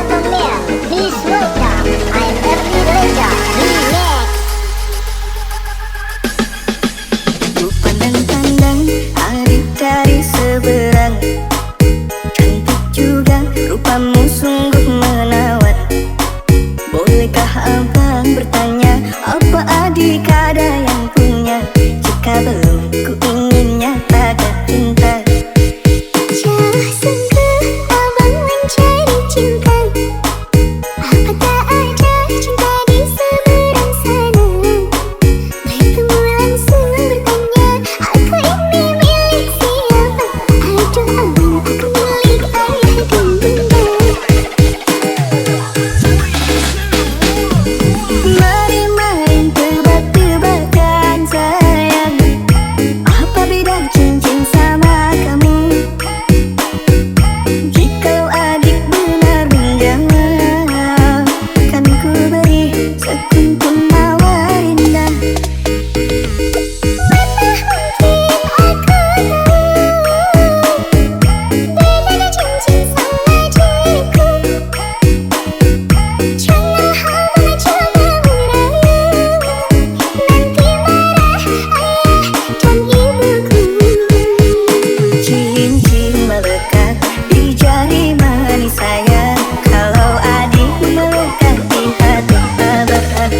gentlemen, please welcome I'm Ernie Reza Remix. Ku pandang-pandang adik dari seberang, cantik juga rupamu sungguh menawat. Bolehkah abang bertanya, apa adik ada yang punya? Jika belum, ku ingin nyatakan cinta. Jauh sungguh abang mencari cinta, apa tak ada cinta di seberang sana? Bertemu langsung bertanya, aku ini milik siapa? Aduh abang, aku milik ayah dan bunda. Mari main tebak-tebakan sayang, apa beda cincin sama kamu? Jikalau adik benar menjawab, kan ku beri sekuntum mawar indah. Mana mungkin aku tahu bedanya cincin sama diriku. Jangan abang coba merayu, nanti marah ayah dan ibuku. Cincin melekat di jari manis sayang, kalau adik melekat di hati abang.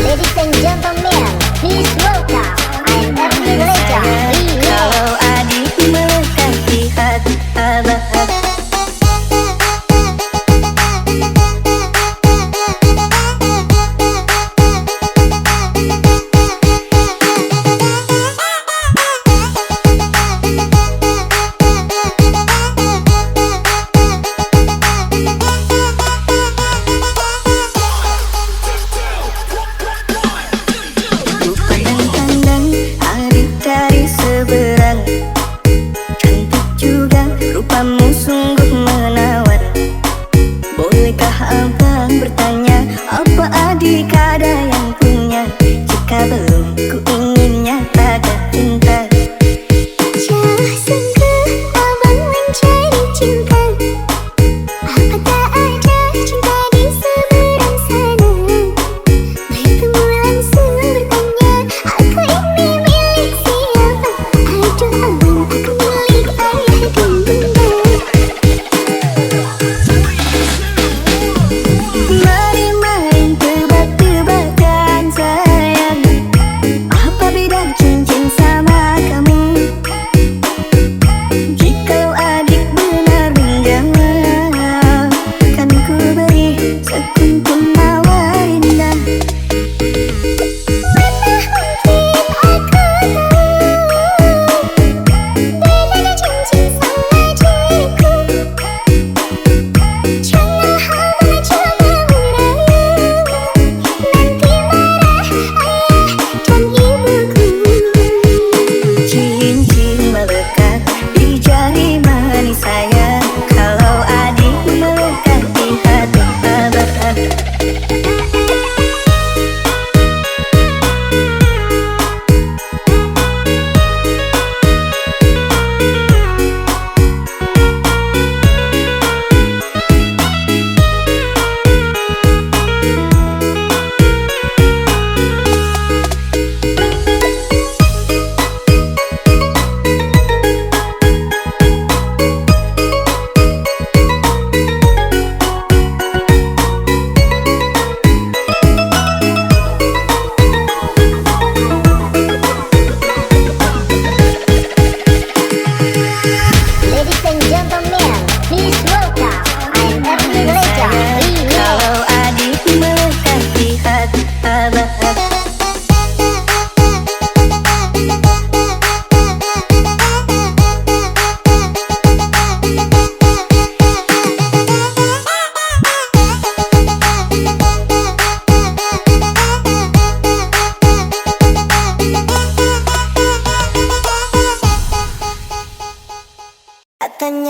Ladies and gentlemen, please welcome I'm Ernie Reza Remix. Kalau adik melekat di hati abang. Ku pandang-pandang adik dari seberang, cantik juga rupamu sungguh menawat. Bolehkah abang bertanya, apa adik ada yang punya? Jika belum, ku ingin nyatakan cinta. Jauh sungguh abang mencari cinta, apa tak ada cinta di seberang sana? Bertemu langsung bertanya, aku ini milik siapa? Aduh abang, aku milik ayah dan bunda. Mari main tebak-tebakan sayang,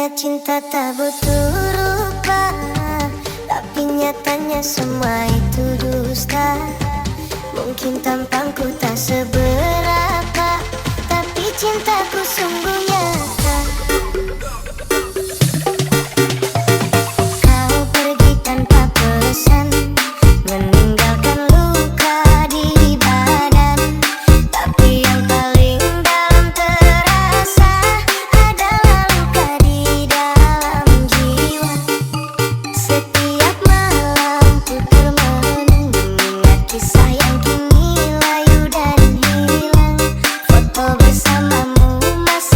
Katanya cinta tak butuh rupa, tapi nyatanya semua itu dusta. Mungkin tampangku tak seberapa, tapi cintaku sungguh nyata. Kau pergi tanpa pesan, meninggalkan luka di badan. Tapi yang paling dalam terasa adalah luka di dalam jiwa. Setiap malam ku termenung mengingat kisah yang kini layu dan hilang. Foto bersamamu masih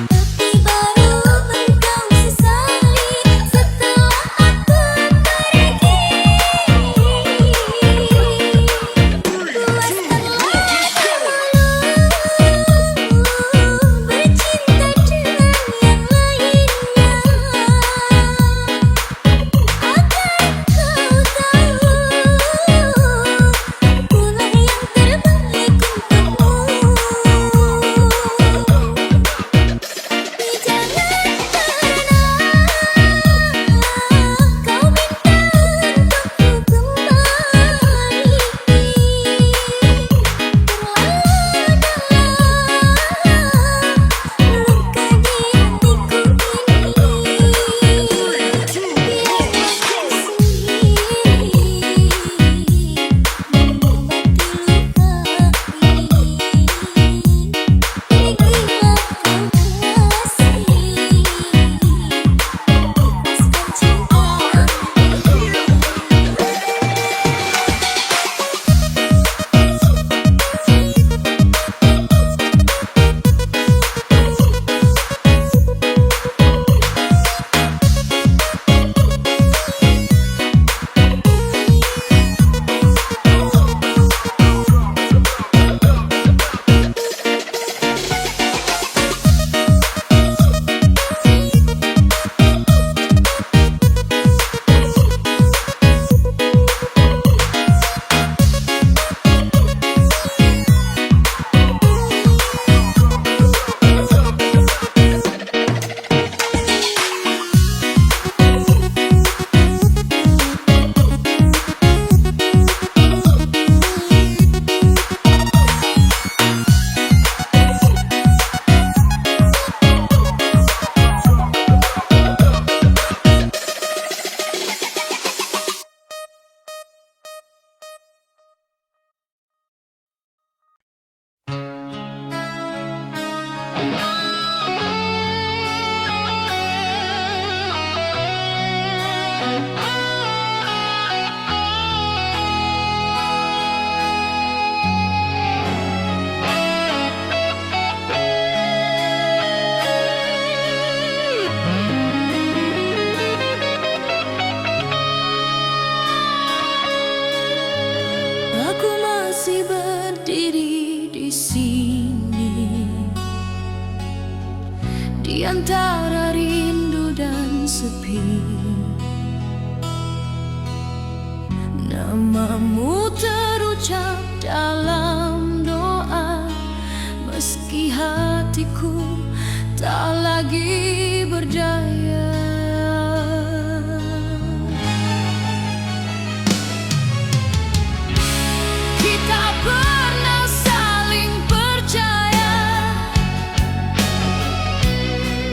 Tapi baru engkau sesali. di antara rindu dan sepi. Namamu terucap dalam doa, meski hatiku tak lagi berdaya. Kita pernah saling percaya,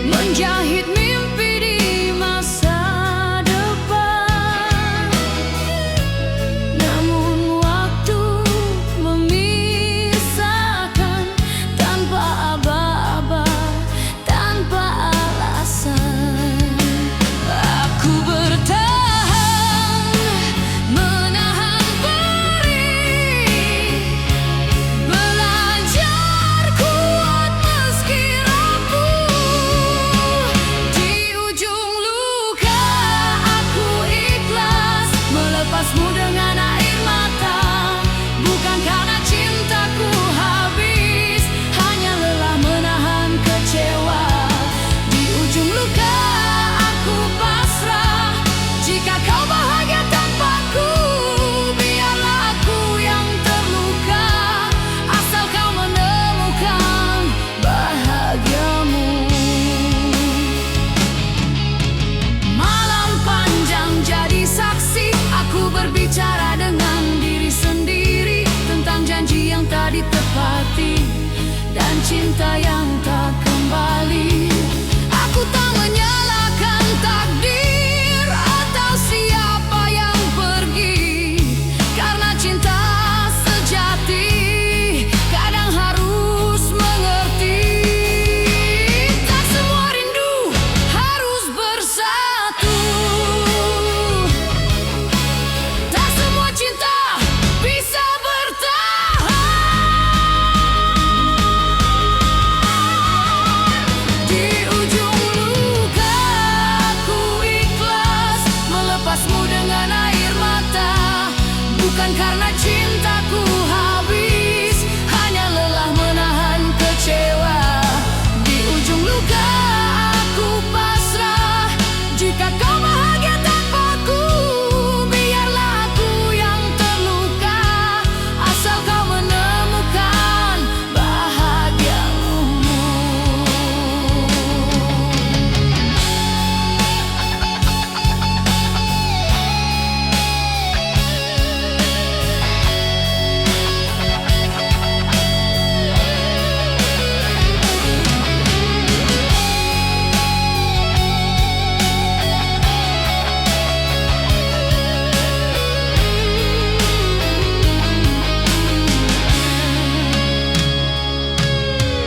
menjahit mimpi di masa depan. Namun waktu memisahkan, tanpa aba-aba, tanpa alasan. Aku bertahan, menahan perih, belajar kuat meski rapuh. Di ujung luka aku ikhlas melepasmu dengan air mata, bukan karena cintaku habis, hanya lelah menahan kecewa. Di ujung luka aku pasrah, jika kau bahagia tanpaku, biarlah aku yang terluka, asal kau menemukan bahagiamu. Malam panjang jadi saksi, aku berbicara dengan diri sendiri tentang janji yang tak ditepati dan cinta yang tak kembali. Aku tak menyalahkan takdir atau siapa yang pergi, karena cinta sejati kadang harus mengerti. Tak semua rindu harus bersatu, tak semua cinta bisa bertahan. Di ujung luka aku ikhlas melepasmu dengan air mata, bukan karena cintaku habis, hanya lelah menahan kecewa. Di ujung luka aku pasrah, jika kau bahagia tanpaku, biarlah aku yang terluka, asal kau menemukan bahagiamu.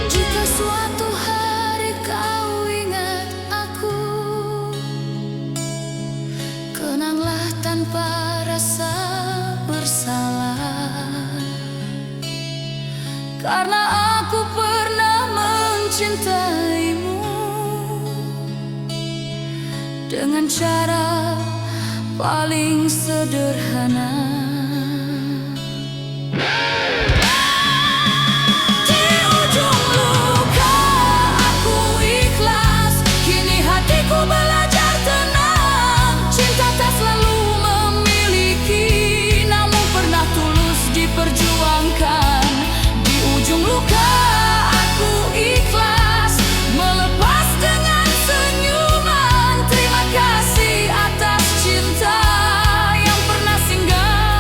Jika suatu hari kau ingat aku, kenanglah tanpa rasa bersalah, karena aku pernah mencintaimu dengan cara paling sederhana. Di ujung luka aku ikhlas, kini hatiku belajar tenang. Cinta tak selalu memiliki, namun pernah tulus diperjuangkan. Di ujung luka aku ikhlas melepas dengan senyuman. Terima kasih atas cinta yang pernah singgah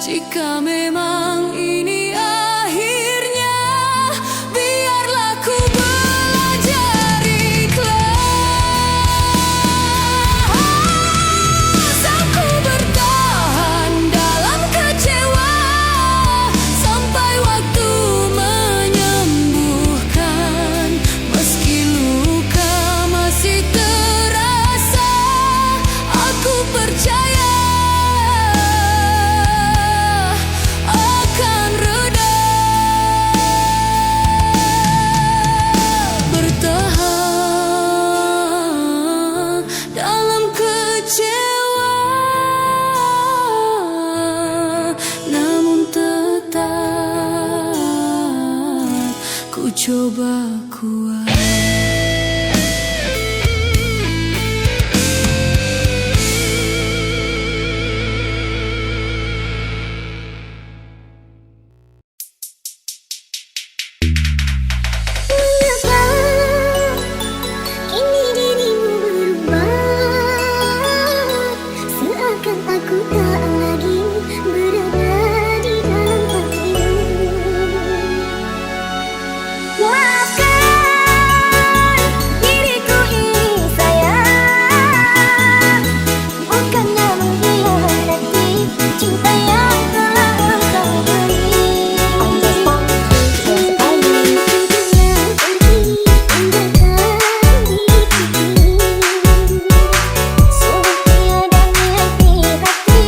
Jika memang ini akhirnya, biarlah ku belajar ikhlas. Aku bertahan dalam kecewa sampai waktu menyembuhkan. Meski luka masih terasa, aku percaya akan reda. Bertahan dalam kecewa, namun tetap ku coba kuat. Mengapa kini dirimu berubah, seakan aku tak lagi berada di dalam hatimu. Maafkan diriku ini sayang, bukannya mengkhianati cinta yang telah engkau beri. Sungguh tiada niat di hati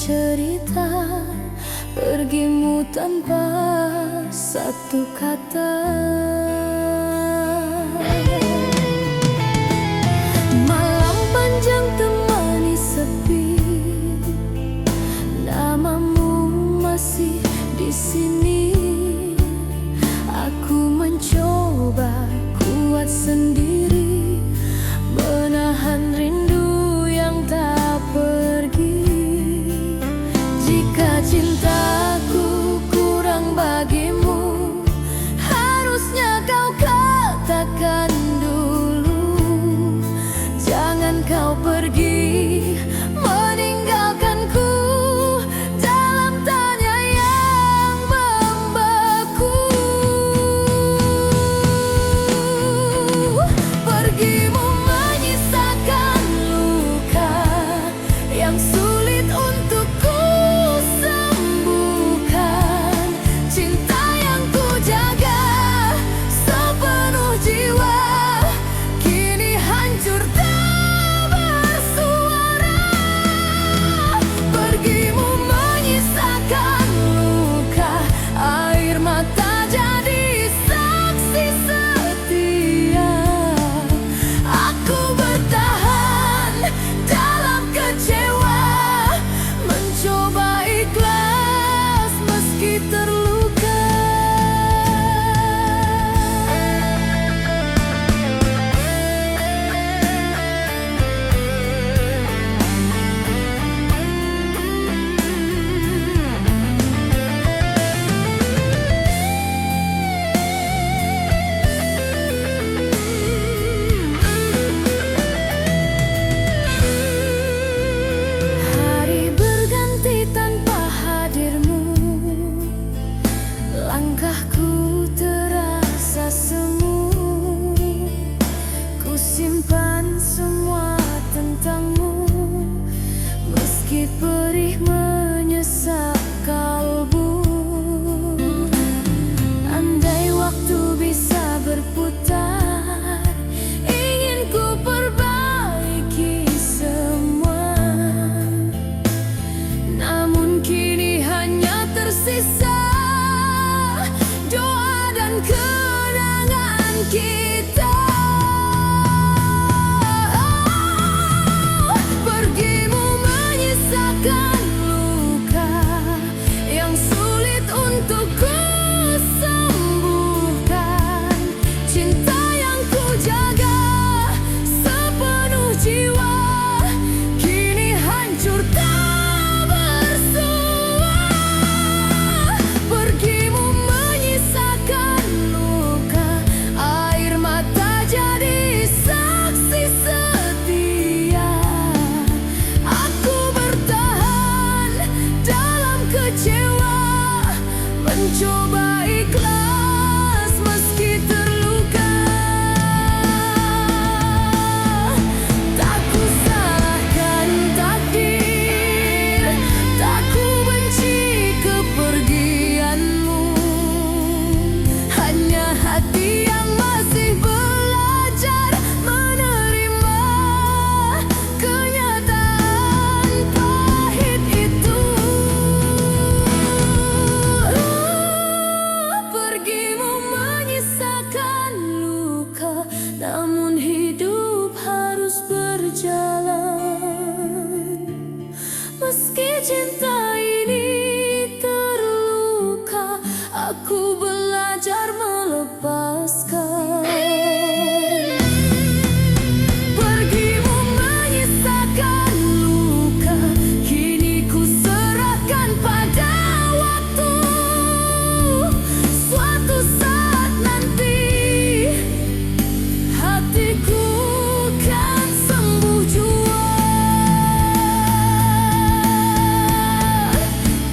cerita, pergimu tanpa satu kata. Malam panjang temani sepi, namamu masih di sini. Aku mencoba kuat sendiri, menahan rindu yang tak pergi. Jika cintaku kurang bagimu, harusnya kau katakan dulu. Jangan kau pergi meninggalkanku dalam tanya yang membeku. Pergimu menyisakan luka yang sulit untuk ku sembuhkan. Cinta yang ku jaga sepenuh jiwa kini hancur tak bersuara. Pergimu menyisakan luka, air mata jadi saksi setia. Aku bertahan dalam kecewa, mencoba ikhlas meski terluka. Hari berganti tanpa hadirmu, langkahku terasa semu. Ku simpan semua tentangmu, meski perih menyesap kalbu. Andai waktu bisa berputar, ingin ku perbaiki semua. Namun kini hanya tersisa doa dan kenangan kita. Pergimu menyisakan luka yang sulit untuk ku sembuhkan. Cinta yang ku jaga sepenuh jiwa kini hancur tak bersua. Pergimu menyisakan luka, air mata jadi saksi setia. Aku bertahan dalam kecewa, mencoba ikhlas meski terluka. Tak ku salahkan takdir, tak ku benci kepergianmu. Hanya hati yang masih belajar menerima kenyataan pahit itu. Pergimu menyisakan luka, namun hidup harus berjalan. Meski cinta ini terluka, aku belajar melepaskan. Pergimu menyisakan luka, kini ku serahkan pada waktu. Suatu saat nanti hatiku kan sembuh jua.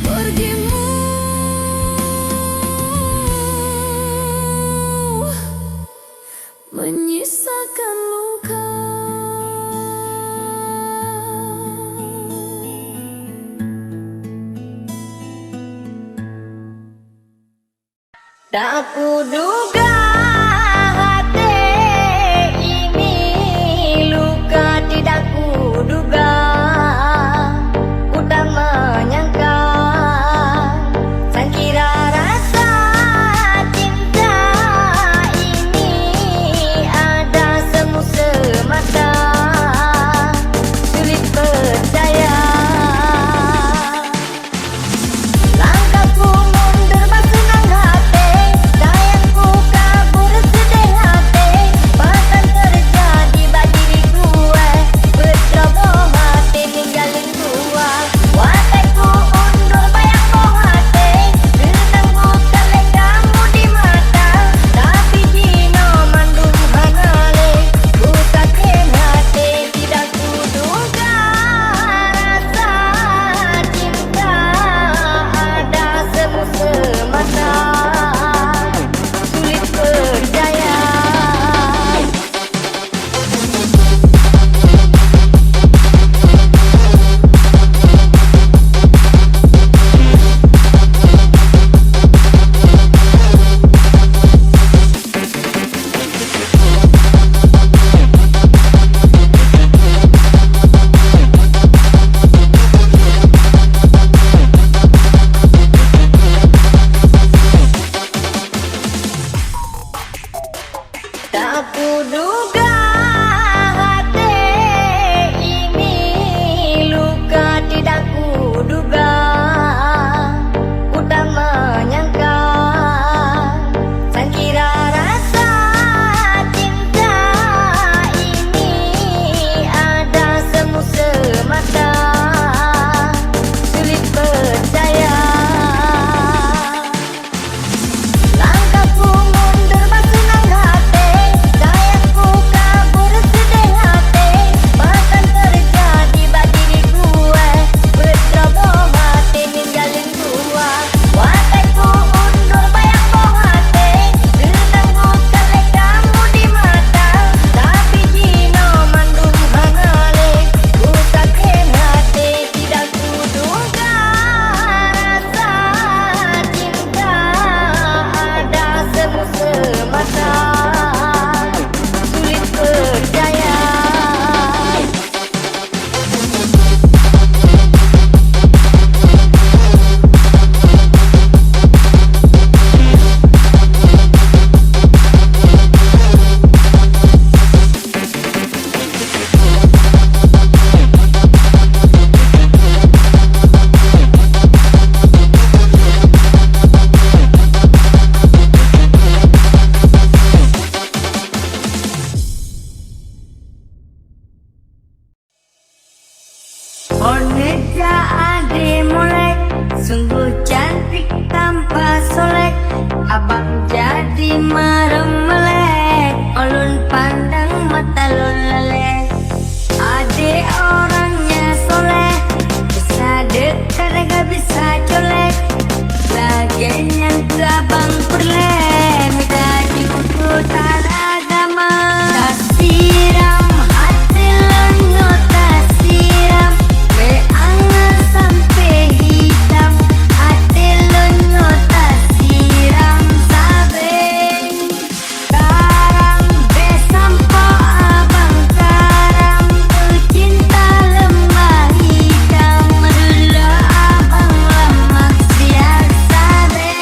Pergimu menyisakan luka. Tak kuduga hati ini luka, tidak kuduga ku tak menyangka Tak kuduga hati ini luka, tidak kuduga, ku tak menyangka. Sangkira rasa cinta ini ada semu semata, sulit percaya. Langkahku mundur bersenang hati, sayangku kabur sedih hati. Bahkan terjadi bagi diri gue, berceroboh hati ninggalin gue. Watakku undur bayang boh hati, genang bukan kamu di mata. Tapi jino mandung hangale, ku sakit hati, tidak kuduga rasa cinta ada semu semata, sulit percaya. Oneja ade molek, sungguh cantik tanpa solek. Abang jadi marem melek, ulun pandang mata lun leleh. Ade orangnya soleh, bisa dekat gak bisa colek. Laginya abang perleh, minta jemputan agama. Tak siram hati lenyo, tak siram beangan sampai hitam. Hati lenyo tak siram sabe. Karang besampo abang karang, cinta lembah hitam. Dulu abang lemak siar sabe.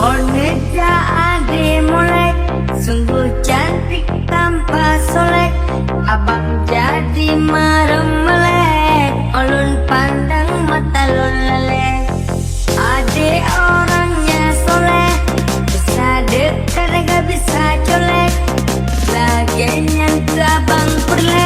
Oneja ade molek, sungguh cantik tanpa solek. Abang jadi marem melek, ulun pandang mata lun leleh. Ade orangnya soleh, bisa dekat gak bisa colek. Laginya abang perleh.